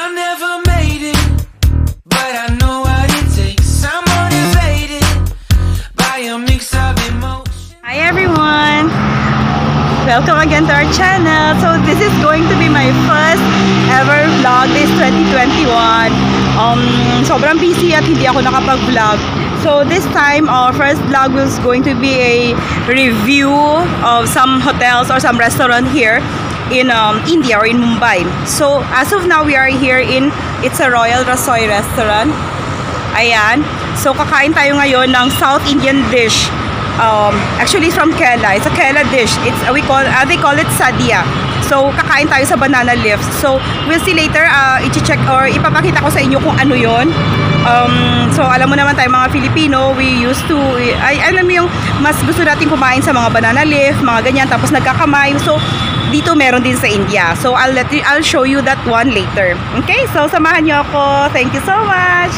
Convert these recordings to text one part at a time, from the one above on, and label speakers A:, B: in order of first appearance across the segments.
A: I never made it, but I know what it takes. I'm motivated by a mix of emotions.
B: Hi everyone! Welcome again to our channel. So this is going to be my first ever vlog this 2021. Sobrang busy at hindi ako nakapag-vlog. So this time our first vlog was going to be a review of some hotels or some restaurant here in India or in Mumbai. So as of now we are here in It's a Royal Rasoi restaurant. Ayan. So kakain tayo ngayon ng South Indian dish. Actually from Kerala. It's a Kerala dish. They call it sadhya. So kakain tayo sa banana leaves. So we'll see later. I-check or ipapakita ko sa inyo kung ano 'yon. So alam mo naman tayo mga Filipino, we used to alam mo yung mas gusto natin kumain sa mga banana leaf, mga ganyan, tapos nagkakamay. So dito meron din sa India. So I'll show you that one later. Okay? So samahan niyo ako. Thank you so much.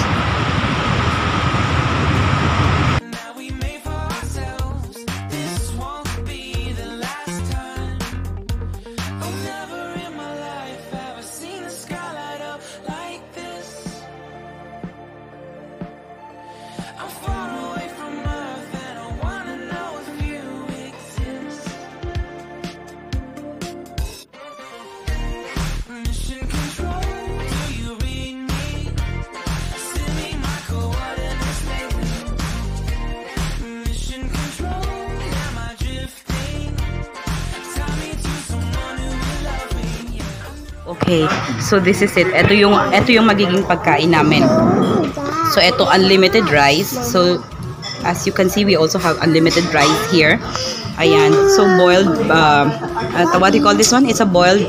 B: Okay, so this is it. Ito yung magiging pagkain namin. So ito unlimited rice. So as you can see, we also have unlimited rice here. Ayan. So boiled what do you call this one? It's a boiled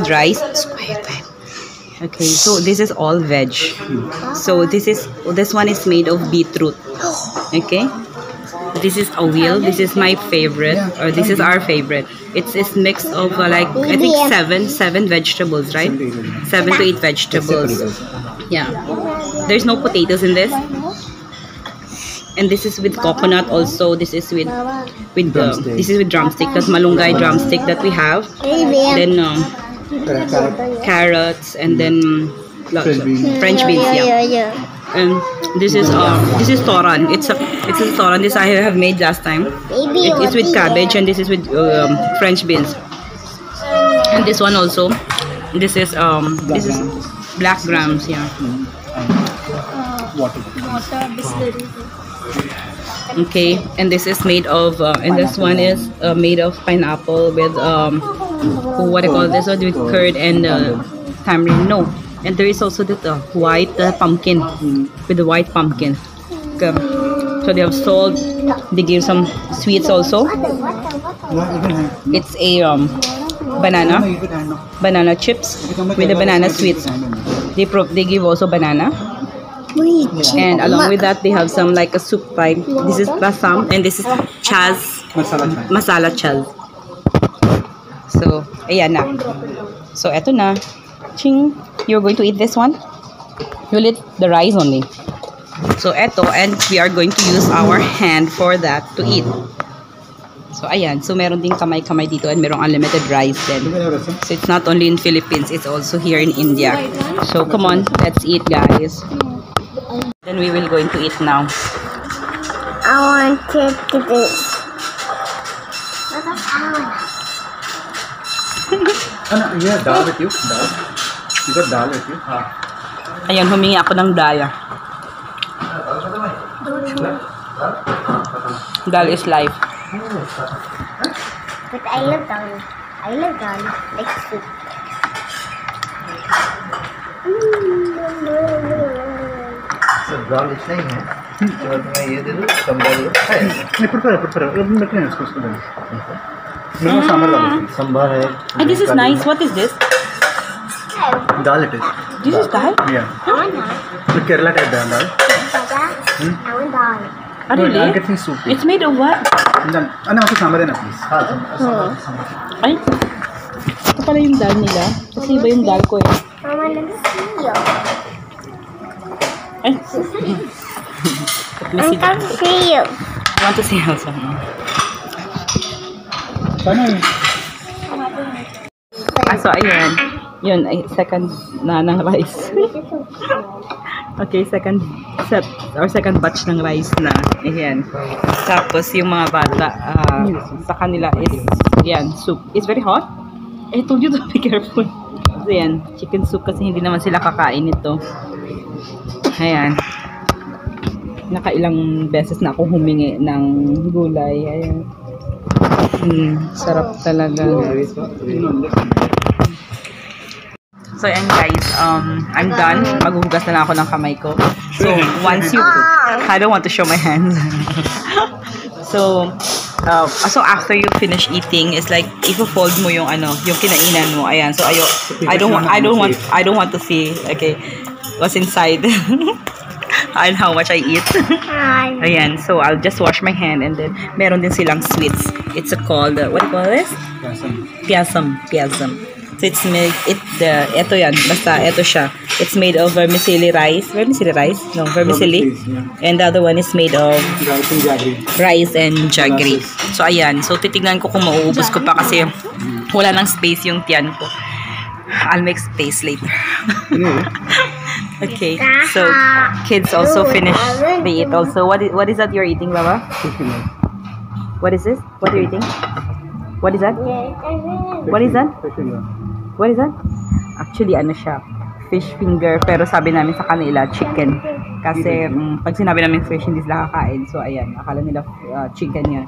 B: rice. Okay, so this is all veg. So this one is made of beetroot. Okay. This is a wheel. This is my favorite, or this is our favorite. It's mixed of like I think seven vegetables, right? 7 to 8 vegetables. Yeah. There's no potatoes in this. And this is with coconut also. This is with drumstick. That's malunggay drumstick that we have. Then carrots and then French beans. Yeah. And this is toran. It's a toran. This I have made last time. It's with cabbage, and this is with French beans. And this one also. This is black grams. Yeah. Water. Okay, and this is made of and this one is made of pineapple with what do you call this one, with curd and tamarind. No. And there is also the white pumpkin, with the white pumpkin. Okay. So they have salt. They give some sweets also. It's a banana chips with the banana sweets. They give also banana. And along with that, they have some like a soup type. This is basam, and this is chaz, masala chaz. So ayan na. So eto na. Ching. You're going to eat this one? You'll eat the rice only. So eto, and we are going to use our hand for that to eat. So ayan, so meron ding kamay-kamay dito, and merong unlimited rice then. So it's not only in Philippines, it's also here in India. So come on, let's eat guys. Then we will going to eat now.
C: I want to do this.
D: Yeah, dal with you. Dal. You got dal with you?
B: Ayan, humingi ako ng daya. Dal is life.
C: But I love dal. I love dal. Like soup.
D: So dal is नहीं है. तो मैं ये दे दूँ, संभाल लो. नहीं prepare. रखने हैं इसको दे. मैं सांभर डालूँ. संभार है.
B: And this is nice. What is this?
D: Dal it is.
B: This is dal?
D: Yeah.
C: I want dal.
D: The Kerala type dal.
C: Papa, I want dal.
B: Oh, really?
D: I'll get me soup.
B: It's made of what?
D: Ano ako sambar na please.
B: Ay, ito pala yung dal nila. Kasi iba yung dal ko eh.
C: Mama, let's see you.
B: Ay. Let me
C: I
B: see that.
C: can't see you.
B: I want to see also.
D: Paano yun?
B: So, ayun. Yun, ay second na ng rice. Okay, second set or second batch ng rice na. Ayan. Tapos yung mga bata, sa kanila is, yan, soup. It's very hot. I told you to be careful. So yan, chicken soup kasi hindi naman sila kakain ito. Ayan. Nakailang beses na ako humingi ng gulay. Ayan. Sarap talaga. So ayan guys, I'm done. Maghuhugas na lang ako ng kamay ko. So once you, I don't want to show my hands. So after you finish eating, it's like i-fold mo yung yung kinainan mo. Ayan. So I don't want to see, okay, what's inside. And how much I eat. Ayan. So I'll just wash my hand, and then meron din silang sweets. It's called what do you call this? Piasam. So it's made, ito yan, basta ito siya. It's made of vermicelli rice. Vermicelli rice? No, vermicelli. And the other one is made of rice and jaggery. So ayan, so titignan ko kung mauubos ko pa kasi wala nang space yung tiyan ko. I'll make space later. Okay, so kids also finish. They eat also. What is that you're eating, Baba? What is this? What are you eating? What is that? What is that? What is that? Actually, ano siya? Fish finger. Pero sabi namin sa kanila, chicken. Kasi pag sinabi namin fish, hindi sila kakain. So, ayan. Akala nila chicken yan.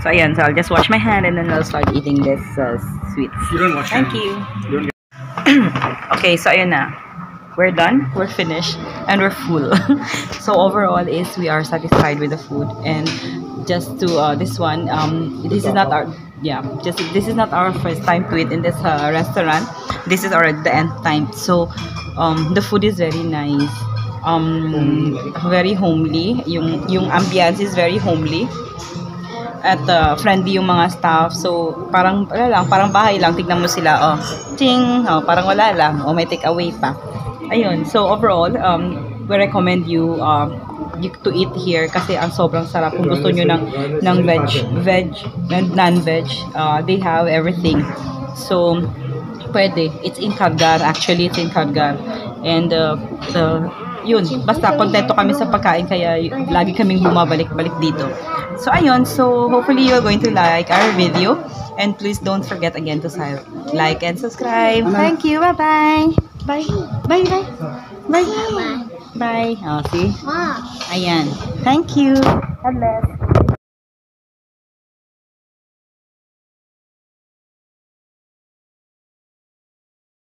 B: So, ayan. So, I'll just wash my hand and then I'll start eating this sweets. Thank you. Okay, so ayan na. We're done. We're finished. And we're full. So, overall is we are satisfied with the food. And just to this one, this is not our... Yeah, this is not our first time to eat in this restaurant. This is already the nth time. So, the food is very nice. Very homely. Yung ambiance is very homely. At friendly yung mga staff. So, parang wala lang, parang bahay lang. Tignan mo sila, oh, ting, oh, parang wala lang. Oh, may take away pa. Ayun. So, overall, we recommend you to eat here kasi ang sobrang sarap. Kung gusto nyo ng veg and non-veg, they have everything. So, pwede. It's in Kardar. Actually, it's in Kardar. And, yun. Basta, kontento kami sa pagkain kaya lagi kaming bumabalik-balik dito. So, ayun. So, hopefully, you're going to like our video. And please don't forget again to like and subscribe. Thank you. Bye-bye. Bye. Bye-bye. Bye. Bye. Oh, see? Ayan. Thank you. God bless.